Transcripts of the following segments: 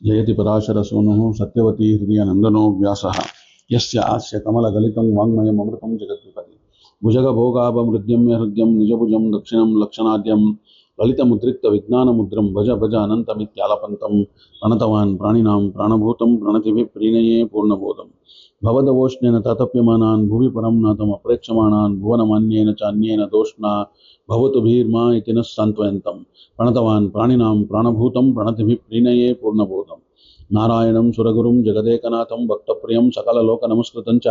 जयति पराशरसूनुः सत्यवती हृदयनन्दनो व्यासः यस्य आस्य कमलगलितं वाङ्मयममृतं जगद्विपति भुजगभोगाभमृद्यम्य हृद्यं निजभुजं दक्षिणं लक्षणाद्यं ललितमुद्रिक्तविज्ञानमुद्रं भज भज अनन्तमित्यालपन्तं प्रणतवान् प्राणिनां प्राणभूतं प्रणतिभिः प्रीणये पूर्णबोधं भवदवोष्णेन तातप्यमानान् भुवि परं नाथम् अप्रेक्षमाणान् भुवनमान्येन चान्येन दोष्णा भवतु भीर्मा इति नः सान्त्वयन्तं प्रणतवान् प्राणिनां प्राणभूतं प्रणतिभिः प्रीणये पूर्णबोधं नारायणं सुरगुरुं जगदेकनाथं भक्तप्रियं सकललोकनमस्कृतं च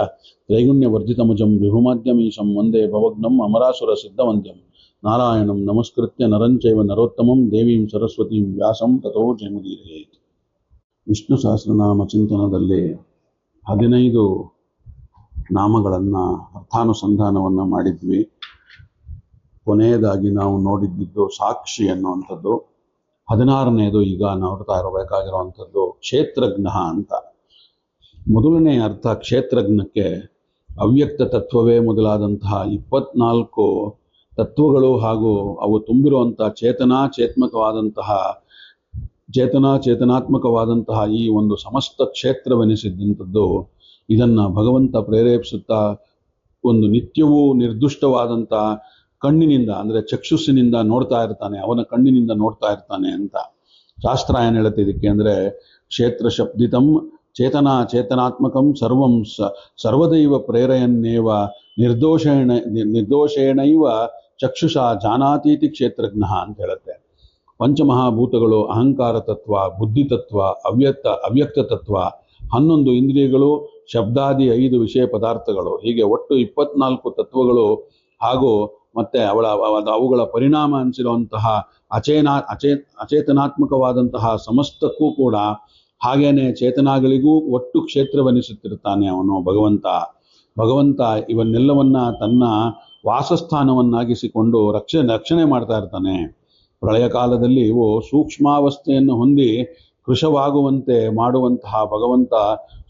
त्रैगुण्यवर्जितमुजं विभुमाद्यमीशं वन्दे भवग्नम् अमरासुरसिद्धवन्द्यं नारायणं नमस्कृत्य नरं चैव नरोत्तमं देवीं सरस्वतीं व्यासं ततो जयमुदीरयेत्। ವಿಷ್ಣು ಸಹಸ್ರನಾಮ ಚಿಂತನದಲ್ಲಿ 15 ನಾಮಗಳನ್ನು ಅರ್ಥಾನುಸಂಧಾನವನ್ನು ಮಾಡಿದ್ವಿ. ಕೊನೆಯದಾಗಿ ನಾವು ನೋಡಿದ್ದು ಸಾಕ್ಷಿ ಅನ್ನುವಂಥದ್ದು. 16ನೇದು ಈಗ ನೋಡ್ತಾ ಇರಬೇಕಾಗಿರುವಂಥದ್ದು ಕ್ಷೇತ್ರಜ್ಞ ಅಂತ. ಮೊದಲನೇ ಅರ್ಥ ಕ್ಷೇತ್ರಜ್ಞಕ್ಕೆ ಅವ್ಯಕ್ತ ತತ್ವವೇ ಮೊದಲಾದಂತಹ 24 ತತ್ವಗಳು ಹಾಗೂ ಅವು ತುಂಬಿರುವಂಥ ಚೇತನಾತ್ಮಕವಾದಂತಹ ಈ ಒಂದು ಸಮಸ್ತ ಕ್ಷೇತ್ರವೆನಿಸಿದ್ದಂಥದ್ದು. ಇದನ್ನ ಭಗವಂತ ಪ್ರೇರೇಪಿಸುತ್ತಾ ಒಂದು ನಿತ್ಯವೂ ನಿರ್ದುಷ್ಟವಾದಂಥ ಕಣ್ಣಿನಿಂದ ಅಂದರೆ ಚಕ್ಷುಸ್ಸಿನಿಂದ ನೋಡ್ತಾ ಇರ್ತಾನೆ, ಅವನ ಕಣ್ಣಿನಿಂದ ನೋಡ್ತಾ ಇರ್ತಾನೆ ಅಂತ ಶಾಸ್ತ್ರ ಏನು ಹೇಳುತ್ತೆ ಇದಕ್ಕೆ ಅಂದರೆ, ಕ್ಷೇತ್ರ ಶಬ್ದಿತಂ ಚೇತನಾತ್ಮಕಂ ಸರ್ವದೈವ ಪ್ರೇರಯನ್ನೇವ ನಿರ್ದೋಷೇಣೈವ ಚಕ್ಷುಷ ಜಾನಾತೀತಿ ಕ್ಷೇತ್ರಜ್ಞ ಅಂತ ಹೇಳುತ್ತೆ. ಪಂಚಮಹಾಭೂತಗಳು ಅಹಂಕಾರ ತತ್ವ, ಬುದ್ಧಿ ತತ್ವ, ಅವ್ಯಕ್ತ ತತ್ವ, 11 ಇಂದ್ರಿಯಗಳು, ಶಬ್ದಾದಿ 5 ವಿಷಯ ಪದಾರ್ಥಗಳು, ಹೀಗೆ ಒಟ್ಟು 24 ತತ್ವಗಳು ಹಾಗೂ ಮತ್ತೆ ಅವುಗಳ ಪರಿಣಾಮ ಅನಿಸಿರುವಂತಹ ಅಚೇತನಾತ್ಮಕವಾದಂತಹ ಸಮಸ್ತಕ್ಕೂ ಕೂಡ ಹಾಗೇನೆ ಚೇತನಾಗಳಿಗೂ ಒಟ್ಟು ಕ್ಷೇತ್ರವೆನಿಸುತ್ತಿರ್ತಾನೆ ಅವನು ಭಗವಂತ ಇವನ್ನೆಲ್ಲವನ್ನ ತನ್ನ ವಾಸಸ್ಥಾನವನ್ನಾಗಿಸಿಕೊಂಡು ರಕ್ಷಣೆ ಮಾಡ್ತಾ ಇರ್ತಾನೆ. ಪ್ರಳಯ ಕಾಲದಲ್ಲಿ ಇವು ಸೂಕ್ಷ್ಮಾವಸ್ಥೆಯನ್ನು ಹೊಂದಿ ಕೃಶವಾಗುವಂತೆ ಮಾಡುವಂತಹ ಭಗವಂತ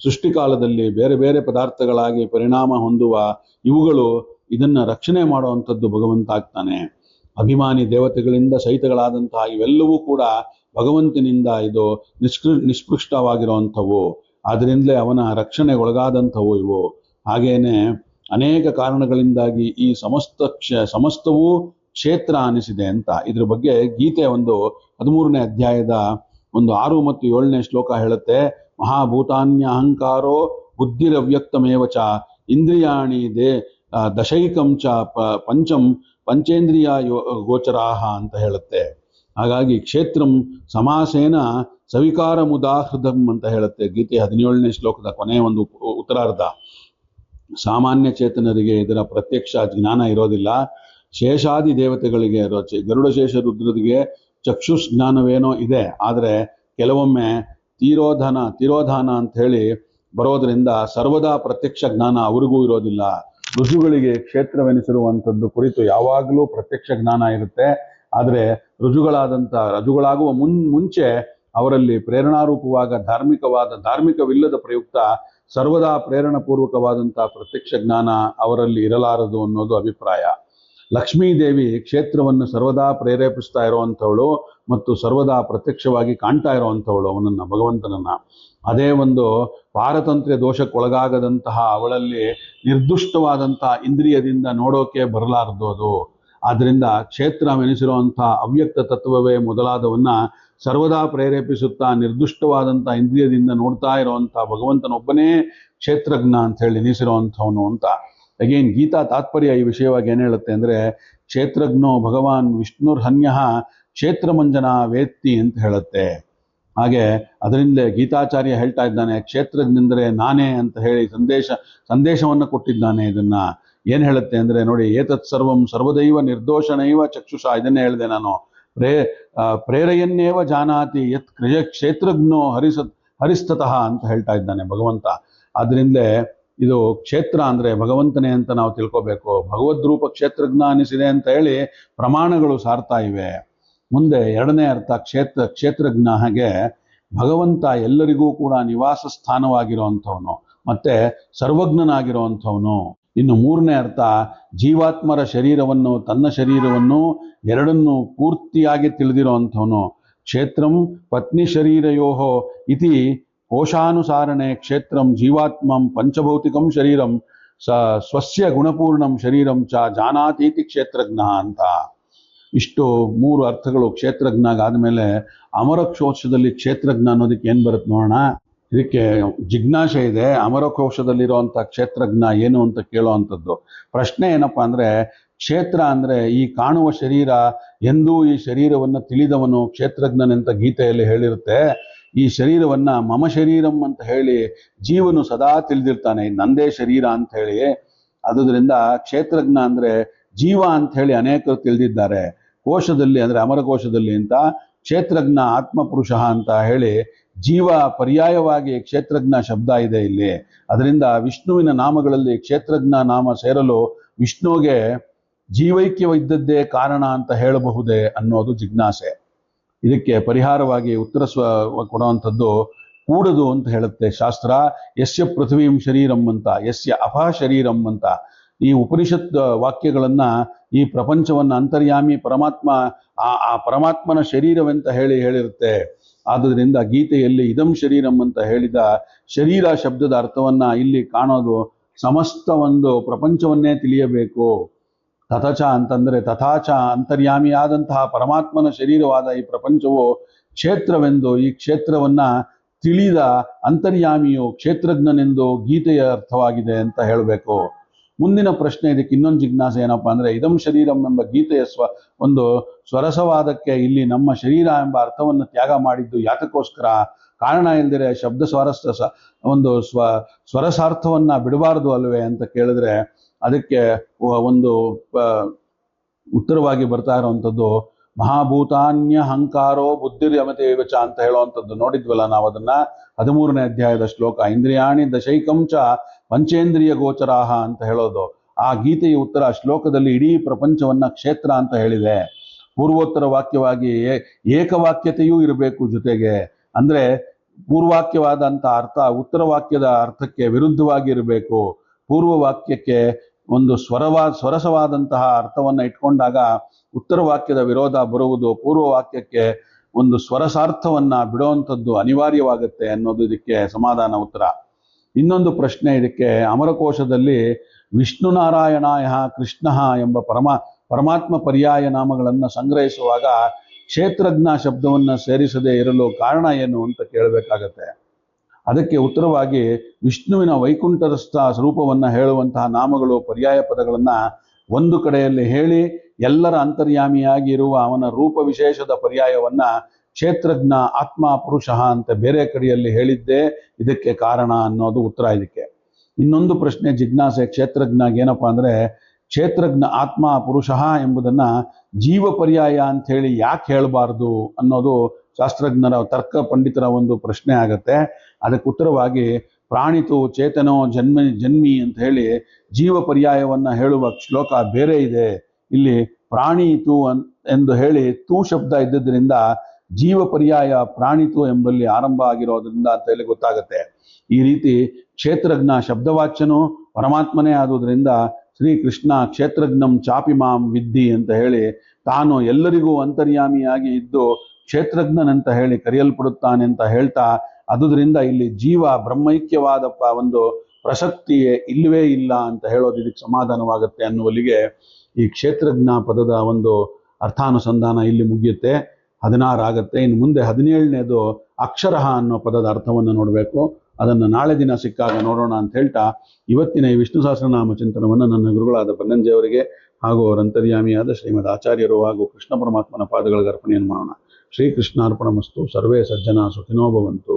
ಸೃಷ್ಟಿಕಾಲದಲ್ಲಿ ಬೇರೆ ಬೇರೆ ಪದಾರ್ಥಗಳಾಗಿ ಪರಿಣಾಮ ಹೊಂದುವ ಇವುಗಳು ಇದನ್ನ ರಕ್ಷಣೆ ಮಾಡುವಂಥದ್ದು ಭಗವಂತ ಆಗ್ತಾನೆ. ಅಭಿಮಾನಿ ದೇವತೆಗಳಿಂದ ಸಹಿತಗಳಾದಂತಹ ಇವೆಲ್ಲವೂ ಕೂಡ ಭಗವಂತನಿಂದ ಇದು ನಿಷ್ಪೃಷ್ಟವಾಗಿರುವಂಥವು, ಆದ್ದರಿಂದಲೇ ಅವನ ರಕ್ಷಣೆಗೊಳಗಾದಂಥವು ಇವು. ಹಾಗೇನೆ ಅನೇಕ ಕಾರಣಗಳಿಂದಾಗಿ ಈ ಸಮಸ್ತವೂ ಕ್ಷೇತ್ರ ಅನಿಸಿದೆ ಅಂತ. ಇದ್ರ ಬಗ್ಗೆ ಗೀತೆ 13ನೇ ಅಧ್ಯಾಯದ 6 ಮತ್ತು 7ನೇ ಶ್ಲೋಕ ಹೇಳುತ್ತೆ. ಮಹಾಭೂತಾನ್ಯ ಅಹಂಕಾರೋ ಬುದ್ಧಿರವ್ಯಕ್ತಮೇವ ಚ ಇಂದ್ರಿಯಾಣಿ ದಶೈಕಂ ಚ ಪಂಚೇಂದ್ರಿಯ ಗೋಚರಾಹ ಅಂತ ಹೇಳುತ್ತೆ. ಹಾಗಾಗಿ ಕ್ಷೇತ್ರಂ ಸಮಾಸೇನ ಸವಿಕಾರ ಮುದಾಹೃದಂ ಅಂತ ಹೇಳುತ್ತೆ ಗೀತೆ 17ನೇ ಶ್ಲೋಕದ ಕೊನೆಯ ಒಂದು ಉತ್ತರಾರ್ಧ. ಸಾಮಾನ್ಯ ಚೇತನರಿಗೆ ಇದರ ಪ್ರತ್ಯಕ್ಷ ಜ್ಞಾನ ಇರೋದಿಲ್ಲ. ಶೇಷಾದಿ ದೇವತೆಗಳಿಗೆ ಗರುಡಶೇಷ ರುದ್ರರಿಗೆ ಚಕ್ಷುಷ್ ಜ್ಞಾನವೇನೋ ಇದೆ, ಆದರೆ ಕೆಲವೊಮ್ಮೆ ತಿರೋಧಾನ ಅಂತ ಹೇಳಿ ಬರೋದರಿಂದ ಸರ್ವದಾ ಪ್ರತ್ಯಕ್ಷ ಜ್ಞಾನ ಅವರಿಗೂ ಇರೋದಿಲ್ಲ. ಋಜುಗಳಿಗೆ ಕ್ಷೇತ್ರವೆನಿಸಿರುವಂಥದ್ದು ಕುರಿತು ಯಾವಾಗಲೂ ಪ್ರತ್ಯಕ್ಷ ಜ್ಞಾನ ಇರುತ್ತೆ, ಆದರೆ ರಜುಗಳಾಗುವ ಮುಂಚೆ ಅವರಲ್ಲಿ ಪ್ರೇರಣಾರೂಪವಾಗ ಧಾರ್ಮಿಕವಿಲ್ಲದ ಪ್ರಯುಕ್ತ ಸರ್ವದಾ ಪ್ರೇರಣಪೂರ್ವಕವಾದಂತಹ ಪ್ರತ್ಯಕ್ಷ ಜ್ಞಾನ ಅವರಲ್ಲಿ ಇರಲಾರದು ಅನ್ನೋದು ಅಭಿಪ್ರಾಯ. ಲಕ್ಷ್ಮೀದೇವಿ ಕ್ಷೇತ್ರವನ್ನು ಸರ್ವದಾ ಪ್ರೇರೇಪಿಸ್ತಾ ಇರುವಂಥವಳು ಮತ್ತು ಸರ್ವದಾ ಪ್ರತ್ಯಕ್ಷವಾಗಿ ಕಾಣ್ತಾ ಇರುವಂಥವಳು ಭಗವಂತನನ್ನ. ಅದೇ ಒಂದು ಪಾರತಂತ್ರ್ಯ ದೋಷಕ್ಕೊಳಗಾಗದಂತಹ ಅವಳಲ್ಲಿ ನಿರ್ದುಷ್ಟವಾದಂತಹ ಇಂದ್ರಿಯದಿಂದ ನೋಡೋಕೆ ಬರಲಾರದು ಅದು. ಆದ್ರಿಂದ ಕ್ಷೇತ್ರವೆನಿಸಿರುವಂತಹ ಅವ್ಯಕ್ತ ತತ್ವವೇ ಮೊದಲಾದವನ್ನ ಸರ್ವದಾ ಪ್ರೇರೇಪಿಸುತ್ತಾ ನಿರ್ದುಷ್ಟವಾದಂಥ ಇಂದ್ರಿಯದಿಂದ ನೋಡ್ತಾ ಇರುವಂತಹ ಭಗವಂತನೊಬ್ಬನೇ ಕ್ಷೇತ್ರಜ್ಞ ಅಂತ ಹೇಳಿ ಎನಿಸಿರುವಂಥವನು ಅಂತ. ಅಗೇನ್ ಗೀತಾ ತಾತ್ಪರ್ಯ ಈ ವಿಷಯವಾಗಿ ಏನು ಹೇಳುತ್ತೆ ಅಂದರೆ, ಕ್ಷೇತ್ರಜ್ಞೋ ಭಗವಾನ್ ವಿಷ್ಣುರ್ಹನ್ಯ ಕ್ಷೇತ್ರಮಂಜನ ವೇತ್ತಿ ಅಂತ ಹೇಳುತ್ತೆ. ಹಾಗೆ ಅದರಿಂದಲೇ ಗೀತಾಚಾರ್ಯ ಹೇಳ್ತಾ ಇದ್ದಾನೆ, ಕ್ಷೇತ್ರಜ್ಞೆಂದರೆ ನಾನೇ ಅಂತ ಹೇಳಿ ಸಂದೇಶವನ್ನು ಕೊಟ್ಟಿದ್ದಾನೆ. ಇದನ್ನ ಏನು ಹೇಳುತ್ತೆ ಅಂದರೆ ನೋಡಿ, ಏತತ್ ಸರ್ವದೈವ ನಿರ್ದೋಷಣೈವ ಚಕ್ಷುಷ, ಇದನ್ನೇ ಹೇಳಿದೆ ನಾನು. ಪ್ರೇರೆಯನ್ನೇವ ಜಾನಾತಿ ಯತ್ ಕ್ಷೇತ್ರಜ್ಞೋ ಹರಿಸ್ತತಃ ಅಂತ ಹೇಳ್ತಾ ಇದ್ದಾನೆ ಭಗವಂತ. ಆದ್ರಿಂದಲೇ ಇದು ಕ್ಷೇತ್ರ ಅಂದ್ರೆ ಭಗವಂತನೇ ಅಂತ ನಾವು ತಿಳ್ಕೋಬೇಕು. ಭಗವದ್ರೂಪ ಕ್ಷೇತ್ರಜ್ಞ ಅನಿಸಿದೆ ಅಂತ ಹೇಳಿ ಪ್ರಮಾಣಗಳು ಸಾರ್ತಾ ಇವೆ. ಮುಂದೆ 2ನೇ ಅರ್ಥ ಕ್ಷೇತ್ರಜ್ಞ ಹಾಗೆ ಭಗವಂತ ಎಲ್ಲರಿಗೂ ಕೂಡ ನಿವಾಸ ಸ್ಥಾನವಾಗಿರುವಂಥವನು ಮತ್ತೆ ಸರ್ವಜ್ಞನಾಗಿರುವಂಥವನು. ಇನ್ನು 3ನೇ ಅರ್ಥ ಜೀವಾತ್ಮರ ಶರೀರವನ್ನು ತನ್ನ ಶರೀರವನ್ನು ಎರಡನ್ನು ಪೂರ್ತಿಯಾಗಿ ತಿಳಿದಿರುವಂಥವನು. ಕ್ಷೇತ್ರಂ ಪತ್ನಿ ಶರೀರಯೋಃ ಇತಿ ಕೋಶಾನುಸಾರಣೆ ಕ್ಷೇತ್ರಂ ಜೀವಾತ್ಮಂ ಪಂಚಭೌತಿಕಂ ಶರೀರಂ ಸ್ವಸ್ಯ ಗುಣಪೂರ್ಣಂ ಶರೀರಂ ಚ ಜಾನಾತೀತಿ ಕ್ಷೇತ್ರಜ್ಞ ಅಂತ. ಇಷ್ಟು 3 ಅರ್ಥಗಳು ಕ್ಷೇತ್ರಜ್ಞಾಗಾದ್ಮೇಲೆ ಅಮರಕೋಶದಲ್ಲಿ ಕ್ಷೇತ್ರಜ್ಞ ಅನ್ನೋದಕ್ಕೆ ಏನ್ ಬರುತ್ತೆ ನೋಡೋಣ. ಇದಕ್ಕೆ ಜಿಜ್ಞಾಸೆ ಇದೆ. ಅಮರಕೋಶದಲ್ಲಿರುವಂಥ ಕ್ಷೇತ್ರಜ್ಞ ಏನು ಅಂತ ಕೇಳೋವಂಥದ್ದು ಪ್ರಶ್ನೆ ಏನಪ್ಪಾ ಅಂದ್ರೆ, ಕ್ಷೇತ್ರ ಅಂದ್ರೆ ಈ ಕಾಣುವ ಶರೀರ, ಎಂದೂ ಈ ಶರೀರವನ್ನ ತಿಳಿದವನು ಕ್ಷೇತ್ರಜ್ಞನೆಂತ ಗೀತೆಯಲ್ಲಿ ಹೇಳಿರುತ್ತೆ. ಈ ಶರೀರವನ್ನ ಮಮ ಶರೀರಂ ಅಂತ ಹೇಳಿ ಜೀವನು ಸದಾ ತಿಳಿದಿರ್ತಾನೆ, ನಂದೇ ಶರೀರ ಅಂತ ಹೇಳಿ. ಆದುದರಿಂದ ಕ್ಷೇತ್ರಜ್ಞ ಅಂದ್ರೆ ಜೀವ ಅಂತ ಹೇಳಿ ಅನೇಕರು ತಿಳಿದಿದ್ದಾರೆ. ಕೋಶದಲ್ಲಿ ಅಂದ್ರೆ ಅಮರಕೋಶದಲ್ಲಿ ಅಂತ ಕ್ಷೇತ್ರಜ್ಞ ಆತ್ಮಪುರುಷ ಅಂತ ಹೇಳಿ ಜೀವ ಪರ್ಯಾಯವಾಗಿ ಕ್ಷೇತ್ರಜ್ಞ ಶಬ್ದ ಇದೆ ಇಲ್ಲಿ. ಅದರಿಂದ ವಿಷ್ಣುವಿನ ನಾಮಗಳಲ್ಲಿ ಕ್ಷೇತ್ರಜ್ಞ ನಾಮ ಸೇರಲು ವಿಷ್ಣುವಿಗೆ ಜೀವೈಕ್ಯವಿದ್ದದ್ದೇ ಕಾರಣ ಅಂತ ಹೇಳಬಹುದೇ ಅನ್ನೋದು ಜಿಜ್ಞಾಸೆ. ಇದಕ್ಕೆ ಪರಿಹಾರವಾಗಿ ಉತ್ತರ ಕೊಡುವಂಥದ್ದು ಕೂಡದು ಅಂತ ಹೇಳುತ್ತೆ ಶಾಸ್ತ್ರ. ಯಸ್ಯ ಪೃಥ್ವೀಂ ಶರೀರಂ ಅಂತ, ಯಸ್ಯ ಅಪಃ ಶರೀರಂ ಅಂತ. ಈ ಉಪನಿಷತ್ ವಾಕ್ಯಗಳನ್ನ ಈ ಪ್ರಪಂಚವನ್ನ ಅಂತರ್ಯಾಮಿ ಪರಮಾತ್ಮ ಆ ಪರಮಾತ್ಮನ ಶರೀರವೆಂತ ಹೇಳಿರುತ್ತೆ. ಆದುದರಿಂದ ಗೀತೆಯಲ್ಲಿ ಇದಂ ಶರೀರಂ ಅಂತ ಹೇಳಿದ ಶರೀರ ಶಬ್ದದ ಅರ್ಥವನ್ನ ಇಲ್ಲಿ ಕಾಣೋದು ಸಮಸ್ತ ಒಂದು ಪ್ರಪಂಚವನ್ನೇ ತಿಳಿಯಬೇಕು. ತಥಾಚ ಅಂತಂದ್ರೆ ತಥಾಚ ಅಂತರ್ಯಾಮಿಯಾದಂತಹ ಪರಮಾತ್ಮನ ಶರೀರವಾದ ಈ ಪ್ರಪಂಚವು ಕ್ಷೇತ್ರವೆಂದು, ಈ ಕ್ಷೇತ್ರವನ್ನ ತಿಳಿದ ಅಂತರ್ಯಾಮಿಯು ಕ್ಷೇತ್ರಜ್ಞನೆಂದು ಗೀತೆಯ ಅರ್ಥವಾಗಿದೆ ಅಂತ ಹೇಳಬೇಕು. ಮುಂದಿನ ಪ್ರಶ್ನೆ, ಇದಕ್ಕೆ ಇನ್ನೊಂದು ಜಿಜ್ಞಾಸೆ ಏನಪ್ಪಾ ಅಂದ್ರೆ, ಇದಂ ಶರೀರಂ ಎಂಬ ಗೀತೆಯ ಒಂದು ಸ್ವರಸವಾದಕ್ಕೆ ಇಲ್ಲಿ ನಮ್ಮ ಶರೀರ ಎಂಬ ಅರ್ಥವನ್ನು ತ್ಯಾಗ ಮಾಡಿದ್ದು ಯಾತಕ್ಕೋಸ್ಕರ? ಕಾರಣ ಇಲ್ದಿರೆ ಶಬ್ದ ಒಂದು ಸ್ವರಸಾರ್ಥವನ್ನ ಬಿಡಬಾರದು ಅಲ್ವೇ ಅಂತ ಕೇಳಿದ್ರೆ ಅದಕ್ಕೆ ಒಂದು ಉತ್ತರವಾಗಿ ಬರ್ತಾ ಇರುವಂಥದ್ದು ಮಹಾಭೂತಾನ್ಯ ಅಹಂಕಾರೋ ಬುದ್ಧಿರ್ಯಮತೆ ವಿವಚ ಅಂತ ಹೇಳುವಂಥದ್ದು ನೋಡಿದ್ವಲ್ಲ ನಾವು ಅದನ್ನ. 13ನೇ ಅಧ್ಯಾಯದ ಶ್ಲೋಕ, ಇಂದ್ರಿಯಾಣಿ ದಶೈಕಂಚ ಪಂಚೇಂದ್ರಿಯ ಗೋಚರಾಹ ಅಂತ ಹೇಳೋದು. ಆ ಗೀತೆಯ ಉತ್ತರ ಶ್ಲೋಕದಲ್ಲಿ ಇಡೀ ಪ್ರಪಂಚವನ್ನ ಕ್ಷೇತ್ರ ಅಂತ ಹೇಳಿದೆ. ಪೂರ್ವೋತ್ತರ ವಾಕ್ಯವಾಗಿ ಏಕವಾಕ್ಯತೆಯೂ ಇರಬೇಕು ಜೊತೆಗೆ. ಅಂದ್ರೆ ಪೂರ್ವಾಕ್ಯವಾದಂಥ ಅರ್ಥ ಉತ್ತರ ವಾಕ್ಯದ ಅರ್ಥಕ್ಕೆ ವಿರುದ್ಧವಾಗಿ ಇರಬೇಕು. ಪೂರ್ವ ವಾಕ್ಯಕ್ಕೆ ಒಂದು ಸ್ವರಸವಾದಂತಹ ಅರ್ಥವನ್ನ ಇಟ್ಕೊಂಡಾಗ ಉತ್ತರ ವಾಕ್ಯದ ವಿರೋಧ ಬರುವುದು. ಪೂರ್ವ ವಾಕ್ಯಕ್ಕೆ ಒಂದು ಸ್ವರಸಾರ್ಥವನ್ನ ಬಿಡುವಂಥದ್ದು ಅನಿವಾರ್ಯವಾಗುತ್ತೆ ಅನ್ನೋದು ಇದಕ್ಕೆ ಸಮಾಧಾನ ಉತ್ತರ. ಇನ್ನೊಂದು ಪ್ರಶ್ನೆ ಇದಕ್ಕೆ, ಅಮರಕೋಶದಲ್ಲಿ ವಿಷ್ಣು ನಾರಾಯಣಾಯ ಕೃಷ್ಣ ಎಂಬ ಪರಮಾತ್ಮ ಪರ್ಯಾಯ ನಾಮಗಳನ್ನು ಸಂಗ್ರಹಿಸುವಾಗ ಕ್ಷೇತ್ರಜ್ಞ ಶಬ್ದವನ್ನ ಸೇರಿಸದೇ ಇರಲು ಕಾರಣ ಏನು ಅಂತ ಕೇಳಬೇಕಾಗತ್ತೆ. ಅದಕ್ಕೆ ಉತ್ತರವಾಗಿ ವಿಷ್ಣುವಿನ ವೈಕುಂಠಸ್ಥ ಸ್ವರೂಪವನ್ನ ಹೇಳುವಂತಹ ನಾಮಗಳು, ಪರ್ಯಾಯ ಪದಗಳನ್ನ ಒಂದು ಕಡೆಯಲ್ಲಿ ಹೇಳಿ ಎಲ್ಲರ ಅಂತರ್ಯಾಮಿಯಾಗಿ ಇರುವ ಅವನ ರೂಪ ವಿಶೇಷದ ಪರ್ಯಾಯವನ್ನ ಕ್ಷೇತ್ರಜ್ಞ ಆತ್ಮ ಪುರುಷ ಅಂತ ಬೇರೆ ಕಡೆಯಲ್ಲಿ ಹೇಳಿದ್ದೇ ಇದಕ್ಕೆ ಕಾರಣ ಅನ್ನೋದು ಉತ್ತರ ಇದಕ್ಕೆ. ಇನ್ನೊಂದು ಪ್ರಶ್ನೆ ಜಿಜ್ಞಾಸೆ ಕ್ಷೇತ್ರಜ್ಞಾಗ ಏನಪ್ಪಾ ಅಂದ್ರೆ, ಕ್ಷೇತ್ರಜ್ಞ ಆತ್ಮ ಪುರುಷ ಎಂಬುದನ್ನ ಜೀವ ಪರ್ಯಾಯ ಅಂತ ಹೇಳಿ ಯಾಕೆ ಹೇಳಬಾರ್ದು ಅನ್ನೋದು ಶಾಸ್ತ್ರಜ್ಞರ ತರ್ಕ ಪಂಡಿತರ ಒಂದು ಪ್ರಶ್ನೆ ಆಗತ್ತೆ. ಅದಕ್ಕೆ ಉತ್ತರವಾಗಿ ಪ್ರಾಣಿತು ಚೇತನೋ ಜನ್ಮಿ ಅಂತ ಹೇಳಿ ಜೀವ ಪರ್ಯಾಯವನ್ನ ಹೇಳುವ ಶ್ಲೋಕ ಬೇರೆ ಇದೆ. ಇಲ್ಲಿ ಪ್ರಾಣಿತು ಎಂದು ಹೇಳಿ ತೂ ಶಬ್ದ ಇದ್ದದ್ರಿಂದ ಜೀವ ಪರ್ಯಾಯ ಪ್ರಾಣಿತು ಎಂಬಲ್ಲಿ ಆರಂಭ ಆಗಿರೋದ್ರಿಂದ ಅಂತ ಹೇಳಿ ಗೊತ್ತಾಗತ್ತೆ. ಈ ರೀತಿ ಕ್ಷೇತ್ರಜ್ಞ ಶಬ್ದವಾಚ್ಯನು ಪರಮಾತ್ಮನೇ ಆದುದರಿಂದ ಶ್ರೀಕೃಷ್ಣ ಕ್ಷೇತ್ರಜ್ಞಂ ಚಾಪಿ ಮಾಂ ವಿದ್ಧಿ ಅಂತ ಹೇಳಿ ತಾನು ಎಲ್ಲರಿಗೂ ಅಂತರ್ಯಾಮಿಯಾಗಿ ಇದ್ದು ಕ್ಷೇತ್ರಜ್ಞನಂತ ಹೇಳಿ ಕರೆಯಲ್ಪಡುತ್ತಾನೆ ಅಂತ ಹೇಳ್ತಾ, ಅದುದರಿಂದ ಇಲ್ಲಿ ಜೀವ ಬ್ರಹ್ಮೈಕ್ಯವಾದ ಒಂದು ಪ್ರಸಕ್ತಿಯೇ ಇಲ್ಲವೇ ಇಲ್ಲ ಅಂತ ಹೇಳೋದು ಇದಕ್ಕೆ ಸಮಾಧಾನವಾಗುತ್ತೆ ಅನ್ನುವಲ್ಲಿಗೆ ಈ ಕ್ಷೇತ್ರಜ್ಞ ಪದದ ಒಂದು ಅರ್ಥಾನುಸಂಧಾನ ಇಲ್ಲಿ ಮುಗಿಯುತ್ತೆ. 16 ಆಗತ್ತೆ. ಇನ್ನು ಮುಂದೆ 17ನೇದು ಅಕ್ಷರ ಅನ್ನೋ ಪದದ ಅರ್ಥವನ್ನು ನೋಡಬೇಕು. ಅದನ್ನು ನಾಳೆ ದಿನ ಸಿಕ್ಕಾಗ ನೋಡೋಣ ಅಂತ ಹೇಳ್ತಾ ಇವತ್ತಿನ ಈ ವಿಷ್ಣು ಸಹಸ್ರನಾಮ ಚಿಂತನವನ್ನು ನನ್ನ ಗುರುಗಳಾದ ಬನ್ನಂಜಿಯವರಿಗೆ ಹಾಗೂ ಅವರ ಅಂತರ್ಯಾಮಿಯಾದ ಶ್ರೀಮದ್ ಆಚಾರ್ಯರು ಹಾಗೂ ಕೃಷ್ಣ ಪರಮಾತ್ಮನ ಪಾದಗಳಿಗೆ ಅರ್ಪಣೆಯನ್ನು ಮಾಡೋಣ. ಶ್ರೀಕೃಷ್ಣಾರ್ಪಣಮಸ್ತು. ಸರ್ವೇ ಸಜ್ಜನ ಸುಖಿನೋ ಭವಂತು.